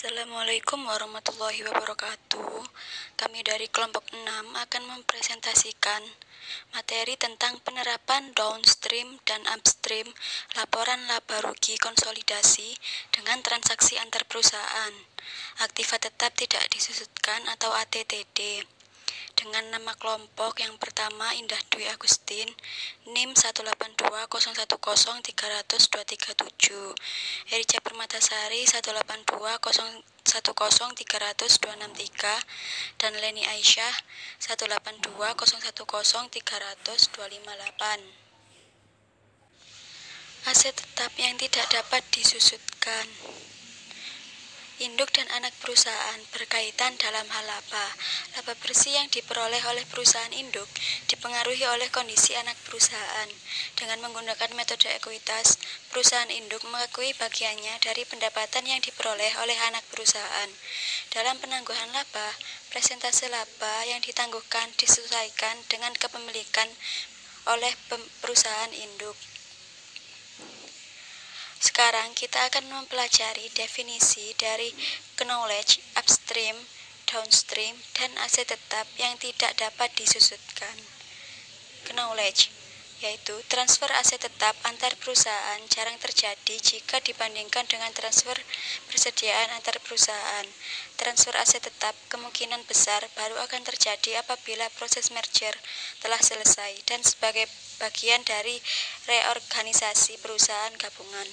Assalamualaikum warahmatullahi wabarakatuh. Kami dari kelompok 6 akan mempresentasikan materi tentang penerapan downstream dan upstream laporan laba rugi konsolidasi dengan transaksi antar perusahaan. Aktiva tetap tidak disusutkan atau ATTD. Dengan nama kelompok yang pertama Indah Dwi Agustin, NIM 182010300-237, Erica Permatasari 182010300-263, dan Leni Aisyah 182010300-258. Aset tetap yang tidak dapat disusutkan. Induk dan anak perusahaan berkaitan dalam hal laba. Laba bersih yang diperoleh oleh perusahaan induk dipengaruhi oleh kondisi anak perusahaan. Dengan menggunakan metode ekuitas, perusahaan induk mengakui bagiannya dari pendapatan yang diperoleh oleh anak perusahaan. Dalam penangguhan laba, persentase laba yang ditangguhkan disesuaikan dengan kepemilikan oleh perusahaan induk. Sekarang kita akan mempelajari definisi dari knowledge upstream, downstream, dan aset tetap yang tidak dapat disusutkan. Knowledge yaitu transfer aset tetap antar perusahaan jarang terjadi jika dibandingkan dengan transfer persediaan antar perusahaan. Transfer aset tetap kemungkinan besar baru akan terjadi apabila proses merger telah selesai dan sebagai bagian dari reorganisasi perusahaan gabungan.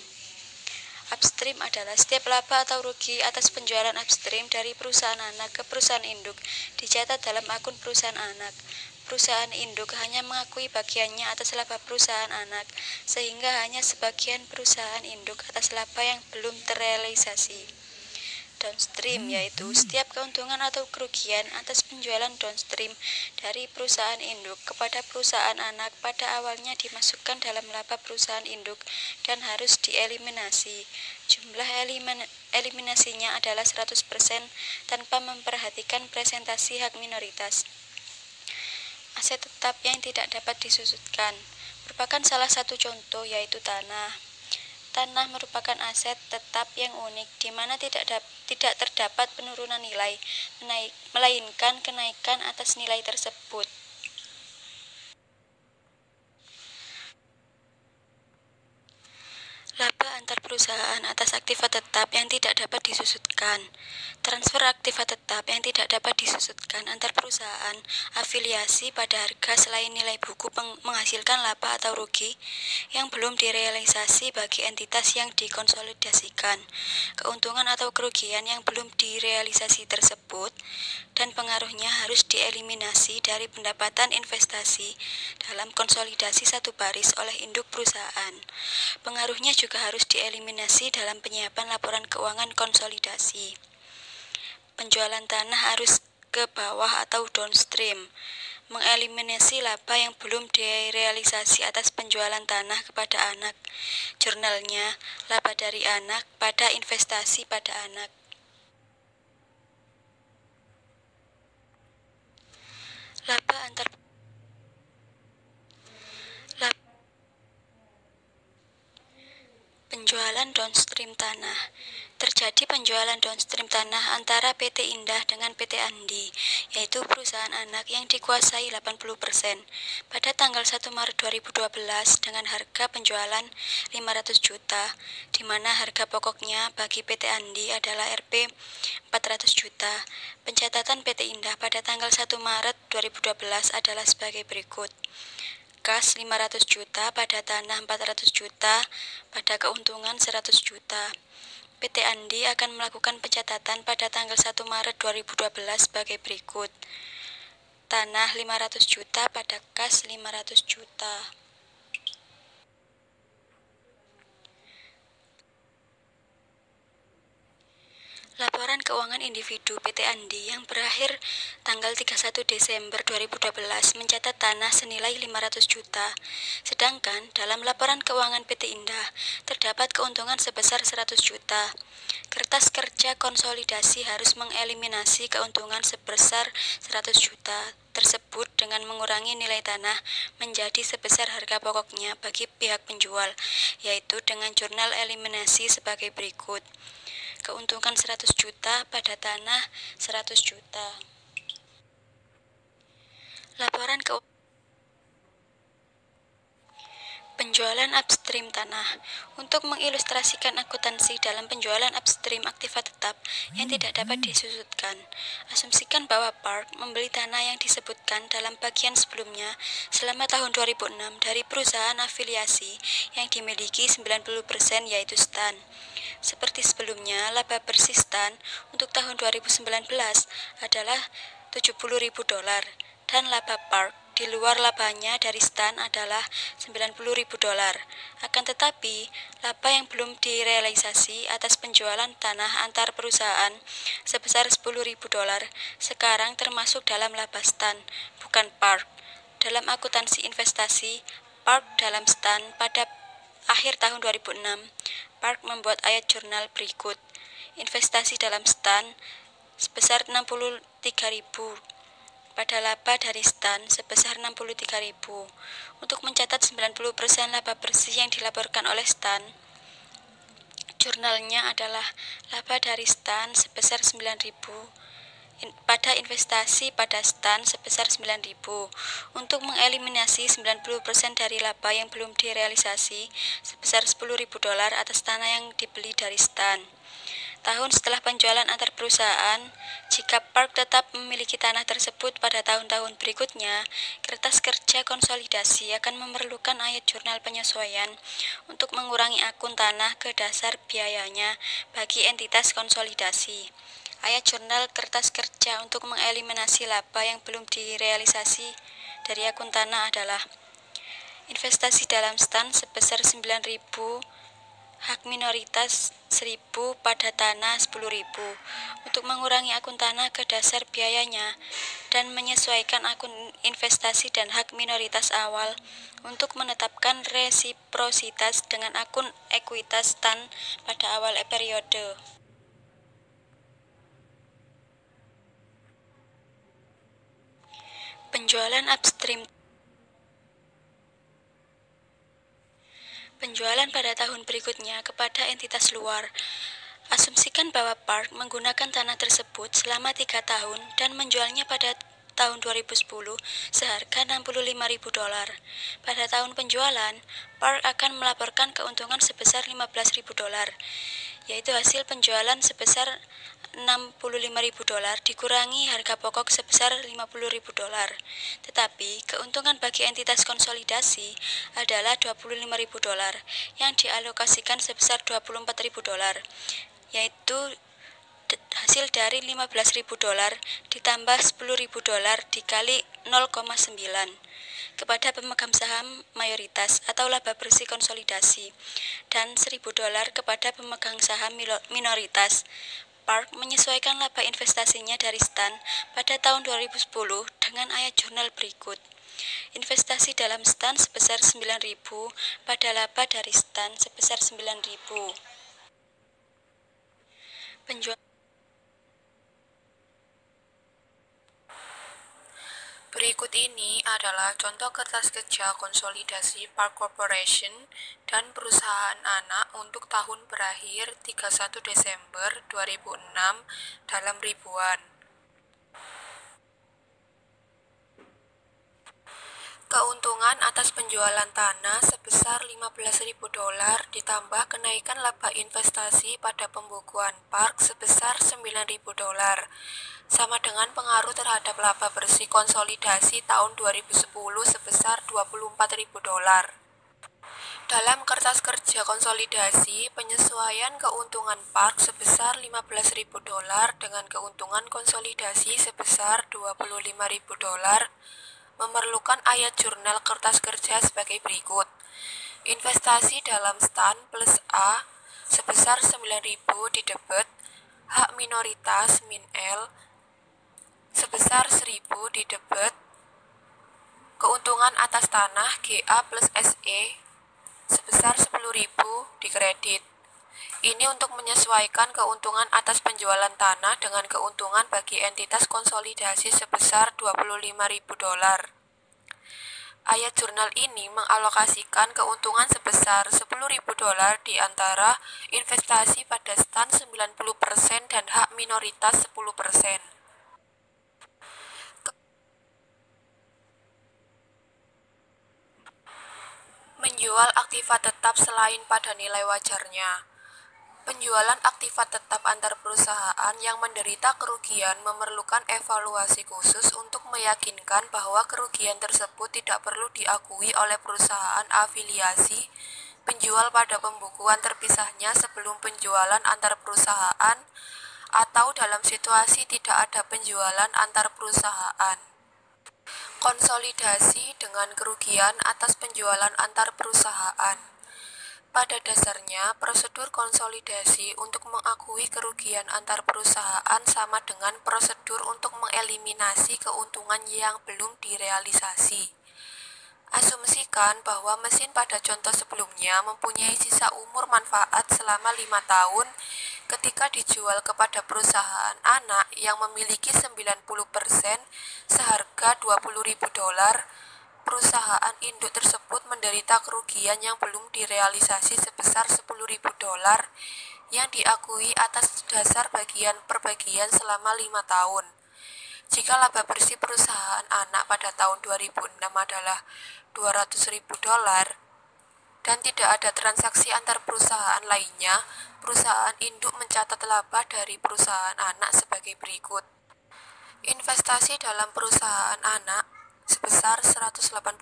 Upstream adalah setiap laba atau rugi atas penjualan upstream dari perusahaan anak ke perusahaan induk dicatat dalam akun perusahaan anak. Perusahaan induk hanya mengakui bagiannya atas laba perusahaan anak, sehingga hanya sebagian perusahaan induk atas laba yang belum terrealisasi. Downstream yaitu setiap keuntungan atau kerugian atas penjualan downstream dari perusahaan induk kepada perusahaan anak pada awalnya dimasukkan dalam laba perusahaan induk dan harus dieliminasi. Jumlah eliminasinya adalah 100% tanpa memperhatikan presentasi hak minoritas. Aset tetap yang tidak dapat disusutkan merupakan salah satu contoh yaitu tanah. Tanah merupakan aset tetap yang unik di mana tidak terdapat penurunan nilai, melainkan kenaikan atas nilai tersebut. Laba antar perusahaan atas aktiva tetap yang tidak dapat disusutkan. Transfer aktiva tetap yang tidak dapat disusutkan antar perusahaan afiliasi pada harga selain nilai buku menghasilkan laba atau rugi yang belum direalisasi bagi entitas yang dikonsolidasikan, keuntungan atau kerugian yang belum direalisasi tersebut, dan pengaruhnya harus dieliminasi dari pendapatan investasi dalam konsolidasi satu baris oleh induk perusahaan. Pengaruhnya juga harus dieliminasi dalam penyiapan laporan keuangan konsolidasi. Penjualan tanah harus ke bawah atau downstream, mengeliminasi laba yang belum direalisasi atas penjualan tanah kepada anak. Jurnalnya, laba dari anak pada investasi pada anak. Laba antar penjualan downstream tanah. Terjadi penjualan downstream tanah antara PT Indah dengan PT Andi, yaitu perusahaan anak yang dikuasai 80%, pada tanggal 1 Maret 2012 dengan harga penjualan 500 juta, di mana harga pokoknya bagi PT Andi adalah Rp 400 juta. Pencatatan PT Indah pada tanggal 1 Maret 2012 adalah sebagai berikut. Kas 500 juta pada tanah 400 juta pada keuntungan 100 juta. PT Andi akan melakukan pencatatan pada tanggal 1 Maret 2012 sebagai berikut. Tanah 500 juta pada kas 500 juta. Laporan keuangan individu PT Andi yang berakhir tanggal 31 Desember 2012 mencatat tanah senilai 500 juta. Sedangkan dalam laporan keuangan PT Indah terdapat keuntungan sebesar 100 juta. Kertas kerja konsolidasi harus mengeliminasi keuntungan sebesar 100 juta tersebut dengan mengurangi nilai tanah menjadi sebesar harga pokoknya bagi pihak penjual, yaitu dengan jurnal eliminasi sebagai berikut. keuntungan 100 juta pada tanah 100 juta. Laporan penjualan upstream tanah. Untuk mengilustrasikan akuntansi dalam penjualan upstream aktiva tetap yang tidak dapat disusutkan, asumsikan bahwa Park membeli tanah yang disebutkan dalam bagian sebelumnya selama tahun 2006 dari perusahaan afiliasi yang dimiliki 90% yaitu Stan. Seperti sebelumnya, laba bersih Stan untuk tahun 2019 adalah $70.000 dan laba Park di luar labanya dari Stan adalah $90.000. Akan tetapi, laba yang belum direalisasi atas penjualan tanah antar perusahaan sebesar $10.000 sekarang termasuk dalam laba Stan, bukan Park. Dalam akuntansi investasi, Park dalam Stan pada akhir tahun 2006, Park membuat ayat jurnal berikut. Investasi dalam Stan sebesar $63.000 pada laba dari Stan sebesar $63.000. Untuk mencatat 90% laba bersih yang dilaporkan oleh Stan, jurnalnya adalah laba dari Stan sebesar $9.000 pada investasi pada Stan sebesar $9.000. Untuk mengeliminasi 90% dari laba yang belum direalisasi sebesar $10.000 atas tanah yang dibeli dari Stan. Tahun setelah penjualan antar perusahaan, jika Park tetap memiliki tanah tersebut pada tahun-tahun berikutnya, kertas kerja konsolidasi akan memerlukan ayat jurnal penyesuaian untuk mengurangi akun tanah ke dasar biayanya bagi entitas konsolidasi. Ayat jurnal kertas kerja untuk mengeliminasi laba yang belum direalisasi dari akun tanah adalah investasi dalam Stan sebesar $9.000, hak minoritas 1.000 pada tanah 10.000 untuk mengurangi akun tanah ke dasar biayanya dan menyesuaikan akun investasi dan hak minoritas awal untuk menetapkan resiprositas dengan akun ekuitas Stan pada awal periode. Penjualan upstream. Penjualan pada tahun berikutnya kepada entitas luar. Asumsikan bahwa Park menggunakan tanah tersebut selama 3 tahun dan menjualnya pada tahun 2010 seharga $65.000. Pada tahun penjualan, Park akan melaporkan keuntungan sebesar $15.000, yaitu hasil penjualan sebesar $65.000 dikurangi harga pokok sebesar $50.000. Tetapi, keuntungan bagi entitas konsolidasi adalah $25.000 yang dialokasikan sebesar $24.000, yaitu hasil dari $15.000 ditambah $10.000 dikali 0,9 kepada pemegang saham mayoritas atau laba bersih konsolidasi dan $1.000 kepada pemegang saham minoritas. Park menyesuaikan laba investasinya dari Stan pada tahun 2010 dengan ayat jurnal berikut. Investasi dalam Stan sebesar $9.000 pada laba dari Stan sebesar $9.000. Berikut ini adalah contoh kertas kerja konsolidasi Park Corporation dan perusahaan anak untuk tahun berakhir 31 Desember 2006 dalam ribuan. Keuntungan atas penjualan tanah sebesar $15.000 ditambah kenaikan laba investasi pada pembukuan Park sebesar $9.000 sama dengan pengaruh terhadap laba bersih konsolidasi tahun 2010 sebesar $24.000. Dalam kertas kerja konsolidasi, penyesuaian keuntungan Park sebesar $15.000 dengan keuntungan konsolidasi sebesar $25.000 memerlukan ayat jurnal kertas kerja sebagai berikut. Investasi dalam Stan plus A sebesar $9.000 di debit, hak minoritas min L sebesar $1.000 di debit, keuntungan atas tanah GA plus SE sebesar $10.000 di kredit. Ini untuk menyesuaikan keuntungan atas penjualan tanah dengan keuntungan bagi entitas konsolidasi sebesar $25.000. Ayat jurnal ini mengalokasikan keuntungan sebesar $10.000 di antara investasi pada stan 90% dan hak minoritas 10%. Menjual aktiva tetap selain pada nilai wajarnya. Penjualan aktiva tetap antar perusahaan yang menderita kerugian memerlukan evaluasi khusus untuk meyakinkan bahwa kerugian tersebut tidak perlu diakui oleh perusahaan afiliasi penjual pada pembukuan terpisahnya sebelum penjualan antar perusahaan atau dalam situasi tidak ada penjualan antar perusahaan. Konsolidasi dengan kerugian atas penjualan antar perusahaan. Pada dasarnya, prosedur konsolidasi untuk mengakui kerugian antar perusahaan sama dengan prosedur untuk mengeliminasi keuntungan yang belum direalisasi. Asumsikan bahwa mesin pada contoh sebelumnya mempunyai sisa umur manfaat selama 5 tahun ketika dijual kepada perusahaan anak yang memiliki 90% seharga $20.000. Perusahaan induk tersebut menderita kerugian yang belum direalisasi sebesar $10.000 yang diakui atas dasar bagian per bagian selama 5 tahun. Jika laba bersih perusahaan anak pada tahun 2006 adalah $200.000 dan tidak ada transaksi antar perusahaan lainnya, perusahaan induk mencatat laba dari perusahaan anak sebagai berikut. Investasi dalam perusahaan anak sebesar $188.000,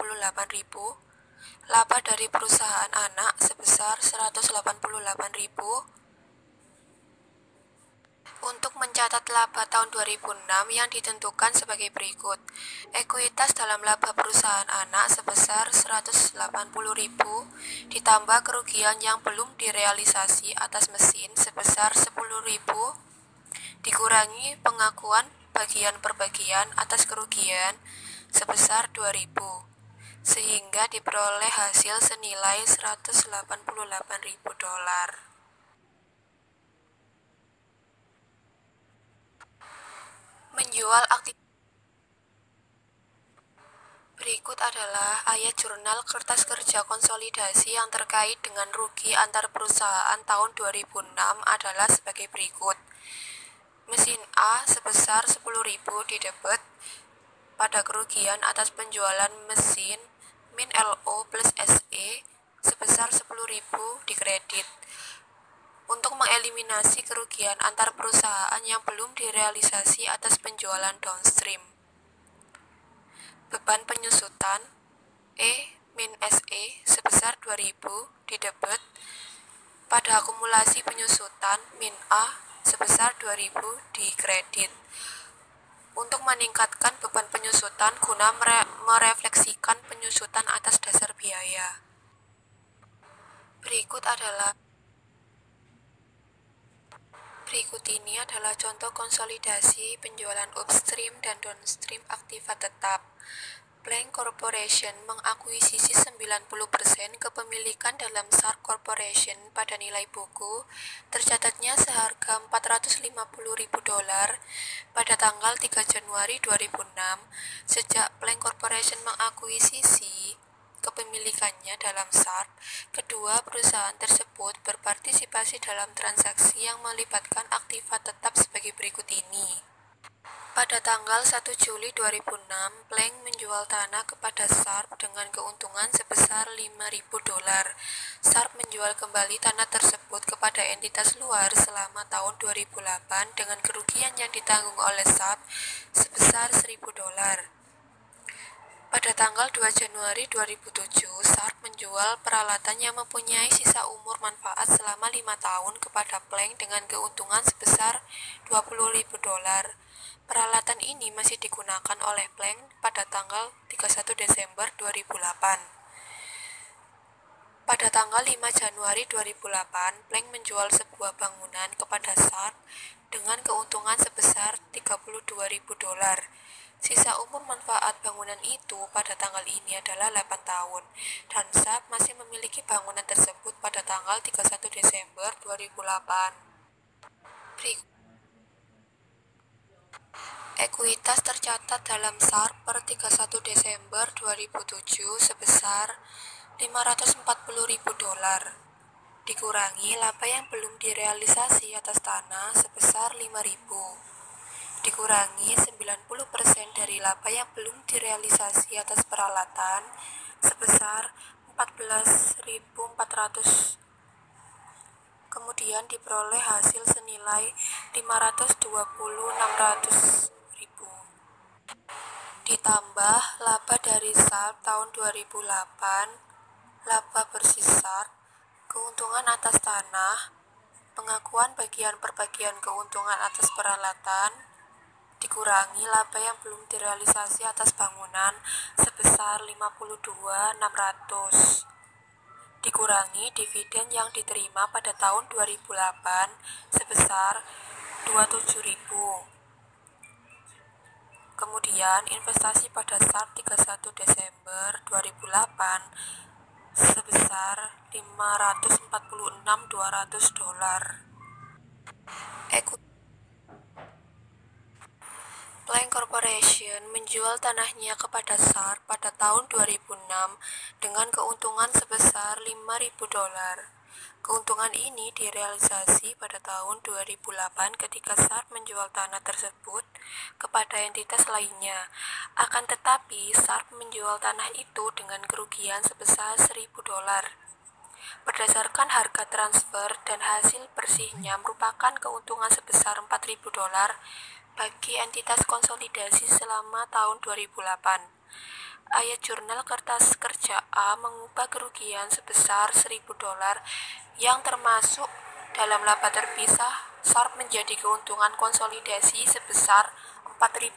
laba dari perusahaan anak sebesar $188.000. Untuk mencatat laba tahun 2006 yang ditentukan sebagai berikut. Ekuitas dalam laba perusahaan anak sebesar $180.000 ditambah kerugian yang belum direalisasi atas mesin sebesar $10.000 dikurangi pengakuan bagian per bagian atas kerugian sebesar $2.000 sehingga diperoleh hasil senilai $188.000. Menjual aktif. Berikut adalah ayat jurnal kertas kerja konsolidasi yang terkait dengan rugi antar perusahaan tahun 2006 adalah sebagai berikut. Mesin A sebesar $10.000 didebet pada kerugian atas penjualan mesin min LO plus SE sebesar $10.000 dikredit. Untuk mengeliminasi kerugian antar perusahaan yang belum direalisasi atas penjualan downstream. Beban penyusutan E-SE sebesar $2.000 didebet pada akumulasi penyusutan min A sebesar $2.000 dikredit. Untuk meningkatkan beban penyusutan guna merefleksikan penyusutan atas dasar biaya. Berikut ini adalah contoh konsolidasi penjualan upstream dan downstream aktiva tetap. Plank Corporation mengakuisisi 90% kepemilikan dalam SARK Corporation pada nilai buku tercatatnya seharga $450.000 pada tanggal 3 Januari 2006. Sejak Plank Corporation mengakuisisi kepemilikannya dalam SARK, kedua perusahaan tersebut berpartisipasi dalam transaksi yang melibatkan aktiva tetap sebagai berikut ini. Pada tanggal 1 Juli 2006, Plank menjual tanah kepada SARP dengan keuntungan sebesar $5.000. SARP menjual kembali tanah tersebut kepada entitas luar selama tahun 2008 dengan kerugian yang ditanggung oleh SARP sebesar $1.000. Pada tanggal 2 Januari 2007, SARP menjual peralatan yang mempunyai sisa umur manfaat selama 5 tahun kepada Plank dengan keuntungan sebesar $20.000. Peralatan ini masih digunakan oleh Plank pada tanggal 31 Desember 2008. Pada tanggal 5 Januari 2008, Plank menjual sebuah bangunan kepada SARP dengan keuntungan sebesar $32.000. Sisa umur manfaat bangunan itu pada tanggal ini adalah 8 tahun, dan SARP masih memiliki bangunan tersebut pada tanggal 31 Desember 2008. Ekuitas tercatat dalam SARP per 31 Desember 2007 sebesar $540.000, dikurangi laba yang belum direalisasi atas tanah sebesar 5.000, dikurangi 90% dari laba yang belum direalisasi atas peralatan sebesar 14.400, kemudian diperoleh hasil senilai 526.600.000. Ditambah laba dari SARP tahun 2008, laba bersih SARP, keuntungan atas tanah, pengakuan bagian per bagian keuntungan atas peralatan, dikurangi laba yang belum direalisasi atas bangunan sebesar 52.600, dikurangi dividen yang diterima pada tahun 2008 sebesar 27.000. Kemudian investasi pada SARP 31 Desember 2008 sebesar $546.200. Plank Corporation menjual tanahnya kepada SARP pada tahun 2006 dengan keuntungan sebesar $5.000. Keuntungan ini direalisasi pada tahun 2008 ketika SARP menjual tanah tersebut kepada entitas lainnya. Akan tetapi, SARP menjual tanah itu dengan kerugian sebesar $1.000. Berdasarkan harga transfer dan hasil bersihnya merupakan keuntungan sebesar $4.000 bagi entitas konsolidasi selama tahun 2008. Ayat jurnal kertas kerja A mengubah kerugian sebesar $1.000 yang termasuk dalam laba terpisah SARP menjadi keuntungan konsolidasi sebesar $4.000.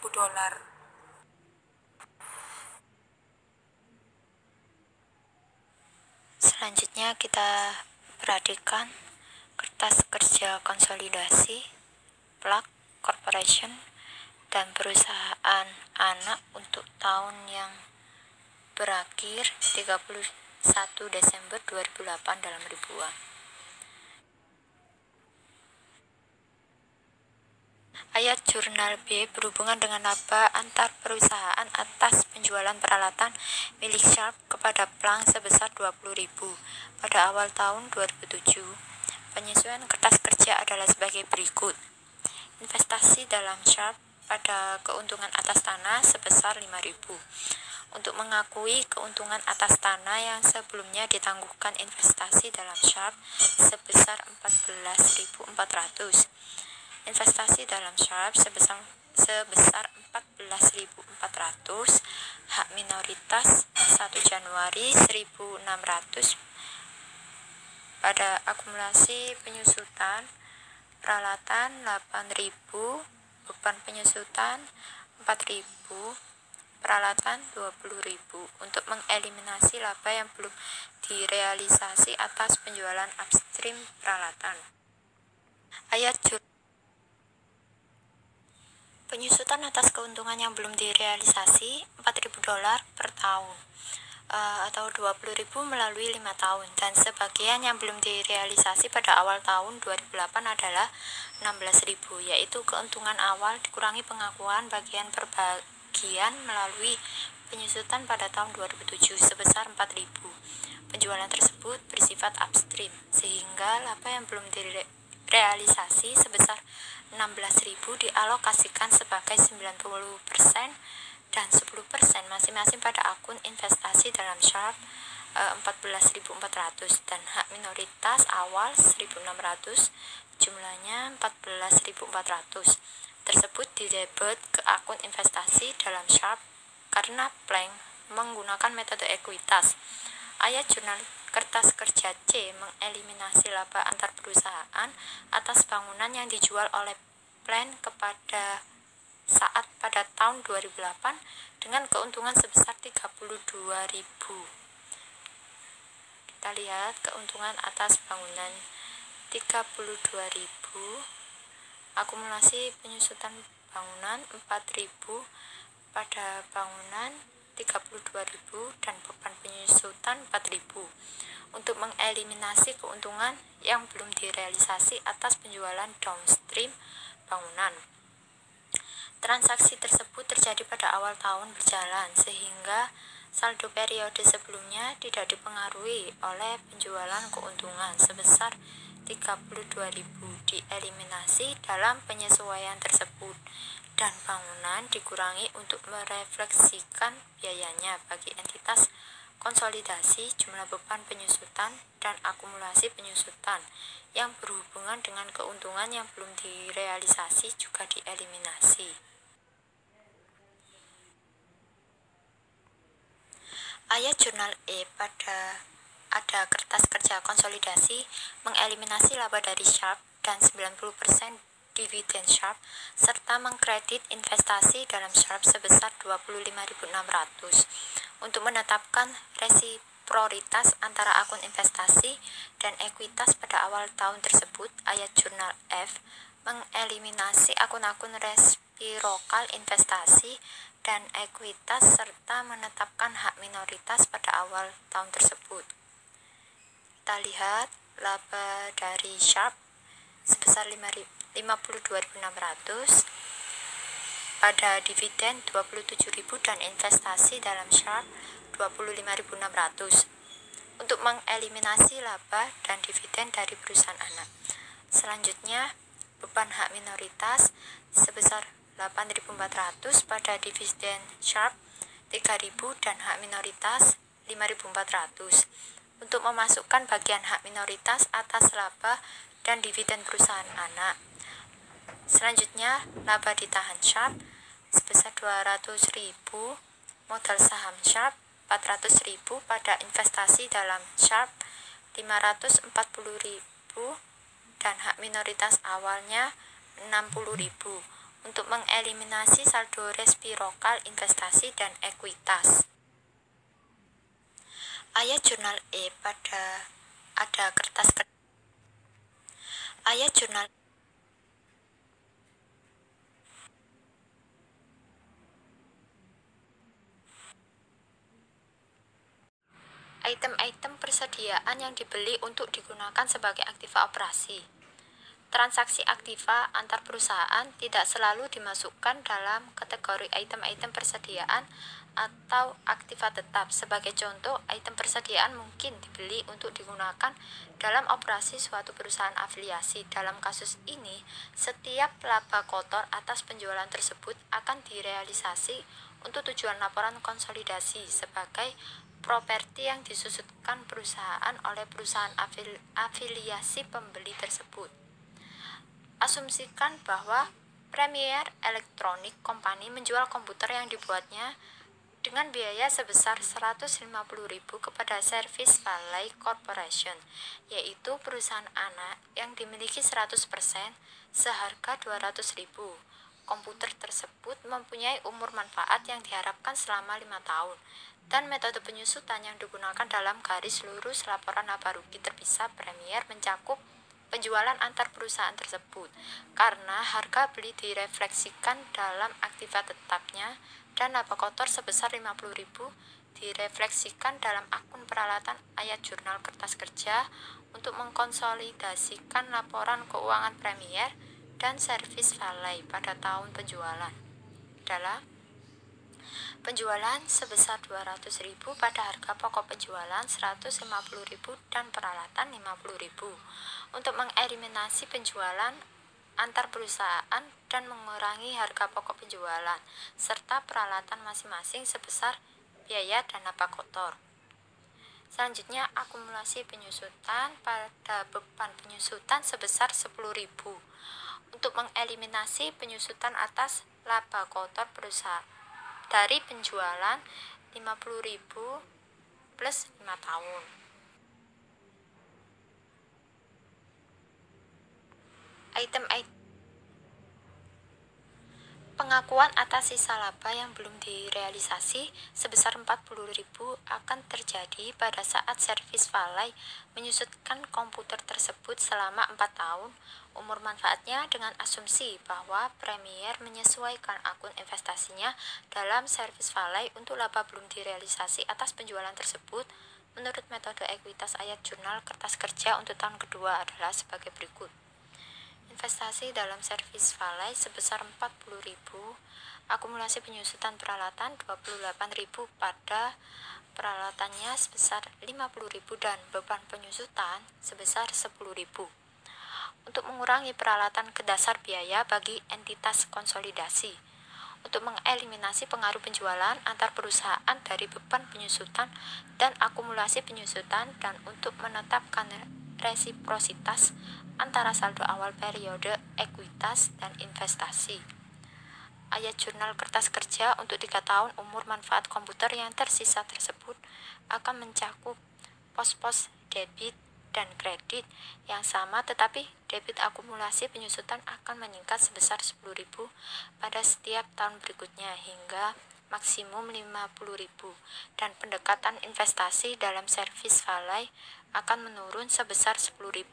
Selanjutnya kita perhatikan kertas kerja konsolidasi, Plank Corporation, dan perusahaan anak untuk tahun yang berakhir 31 Desember 2008 dalam ribuan. Ayat jurnal B berhubungan dengan laba antar perusahaan atas penjualan peralatan milik SARP kepada Plank sebesar 20.000 pada awal tahun 2007. Penyesuaian kertas kerja adalah sebagai berikut. Investasi dalam SARP pada keuntungan atas tanah sebesar 5.000. Untuk mengakui keuntungan atas tanah yang sebelumnya ditangguhkan investasi dalam SARP sebesar 14.400. Investasi dalam SARP sebesar 14.400, hak minoritas 1 Januari 1.600 pada akumulasi penyusutan peralatan 8.000, beban penyusutan 4.000, peralatan 20.000 untuk mengeliminasi laba yang belum direalisasi atas penjualan upstream peralatan. Ayat penyusutan atas keuntungan yang belum direalisasi $4.000 per tahun atau 20.000 melalui 5 tahun, dan sebagian yang belum direalisasi pada awal tahun 2008 adalah 16.000, yaitu keuntungan awal dikurangi pengakuan bagian per bagian melalui penyusutan pada tahun 2007 sebesar 4.000. Penjualan tersebut bersifat upstream sehingga laba yang belum direalisasi sebesar 16.000 dialokasikan sebagai 90% dan 10% masing-masing pada akun investasi dalam SARP 14.400 dan hak minoritas awal 1.600 jumlahnya 14.400 tersebut didebet ke akun investasi dalam SARP karena Plank menggunakan metode ekuitas. Ayat jurnal kertas kerja C mengeliminasi laba antar perusahaan atas bangunan yang dijual oleh Plank kepada saat pada tahun 2008 dengan keuntungan sebesar 32.000. Kita lihat keuntungan atas bangunan 32.000, akumulasi penyusutan bangunan 4.000 pada bangunan 32.000 dan beban penyusutan 4.000 untuk mengeliminasi keuntungan yang belum direalisasi atas penjualan downstream bangunan. Transaksi tersebut terjadi pada awal tahun berjalan, sehingga saldo periode sebelumnya tidak dipengaruhi oleh penjualan keuntungan sebesar 32.000 dieliminasi dalam penyesuaian tersebut, dan bangunan dikurangi untuk merefleksikan biayanya bagi entitas konsolidasi, jumlah beban penyusutan, dan akumulasi penyusutan yang berhubungan dengan keuntungan yang belum direalisasi juga dieliminasi. Ayat jurnal E pada ada kertas kerja konsolidasi mengeliminasi laba dari Sharp dan 90% dividen Sharp serta mengkredit investasi dalam Sharp sebesar 25.600 untuk menetapkan resiproritas antara akun investasi dan ekuitas pada awal tahun tersebut. Ayat jurnal F mengeliminasi akun-akun resiprokal investasi dan ekuitas serta menetapkan hak minoritas pada awal tahun tersebut. Kita lihat laba dari Sharp sebesar 52.600, pada dividen 27.000 dan investasi dalam Sharp 25.600 untuk mengeliminasi laba dan dividen dari perusahaan anak. Selanjutnya, beban hak minoritas sebesar 8.400 pada dividen Sharp 3.000 dan hak minoritas 5.400 untuk memasukkan bagian hak minoritas atas laba dan dividen perusahaan anak. Selanjutnya, laba ditahan Sharp sebesar 200.000, modal saham Sharp 400.000 pada investasi dalam Sharp 540.000 dan hak minoritas awalnya 60.000 untuk mengeliminasi saldo resiprokal investasi dan ekuitas. Ayat jurnal E pada ada kertas ayat jurnal item-item persediaan yang dibeli untuk digunakan sebagai aktiva operasi. Transaksi aktiva antar perusahaan tidak selalu dimasukkan dalam kategori item-item persediaan atau aktiva tetap. Sebagai contoh, item persediaan mungkin dibeli untuk digunakan dalam operasi suatu perusahaan afiliasi. Dalam kasus ini, setiap laba kotor atas penjualan tersebut akan direalisasi untuk tujuan laporan konsolidasi sebagai properti yang disusutkan perusahaan oleh perusahaan afiliasi pembeli tersebut. Asumsikan bahwa Premier Electronic Company menjual komputer yang dibuatnya dengan biaya sebesar 150.000 kepada Service Valley Corporation, yaitu perusahaan anak yang dimiliki 100% seharga 200.000. Komputer tersebut mempunyai umur manfaat yang diharapkan selama 5 tahun, dan metode penyusutan yang digunakan dalam garis lurus laporan laba rugi terpisah Premier mencakup penjualan antar perusahaan tersebut, karena harga beli direfleksikan dalam aktiva tetapnya dan laba kotor sebesar 50.000 direfleksikan dalam akun peralatan ayat jurnal kertas kerja untuk mengkonsolidasikan laporan keuangan Premier dan Service Valley pada tahun penjualan. Adalah penjualan sebesar 200.000 pada harga pokok penjualan 150.000 dan peralatan 50.000 untuk mengeliminasi penjualan antar perusahaan dan mengurangi harga pokok penjualan serta peralatan masing-masing sebesar biaya dan laba kotor. Selanjutnya, akumulasi penyusutan pada beban penyusutan sebesar 10.000 untuk mengeliminasi penyusutan atas laba kotor perusahaan dari penjualan 50.000 plus 5 tahun. Pengakuan atas sisa laba yang belum direalisasi sebesar 40.000 akan terjadi pada saat Service Valley menyusutkan komputer tersebut selama 4 tahun umur manfaatnya dengan asumsi bahwa Premier menyesuaikan akun investasinya dalam Service Valley untuk laba belum direalisasi atas penjualan tersebut. Menurut metode ekuitas ayat jurnal kertas kerja untuk tahun kedua adalah sebagai berikut. investasi dalam servis Valley sebesar 40.000, akumulasi penyusutan peralatan 28.000 pada peralatannya sebesar 50.000 dan beban penyusutan sebesar 10.000. Untuk mengurangi peralatan ke dasar biaya bagi entitas konsolidasi, untuk mengeliminasi pengaruh penjualan antar perusahaan dari beban penyusutan dan akumulasi penyusutan, dan untuk menetapkan resiprositas antara saldo awal periode ekuitas dan investasi. Ayat jurnal kertas kerja untuk 3 tahun umur manfaat komputer yang tersisa tersebut akan mencakup pos-pos debit dan kredit yang sama, tetapi debit akumulasi penyusutan akan meningkat sebesar 10.000 pada setiap tahun berikutnya hingga maksimum 50.000, dan pendekatan investasi dalam servis Valley akan menurun sebesar 10.000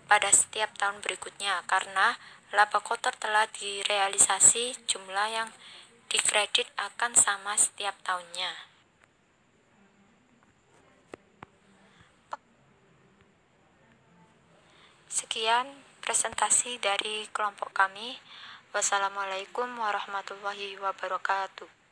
pada setiap tahun berikutnya karena laba kotor telah direalisasi. Jumlah yang dikredit akan sama setiap tahunnya. Sekian presentasi dari kelompok kami. Wassalamualaikum warahmatullahi wabarakatuh.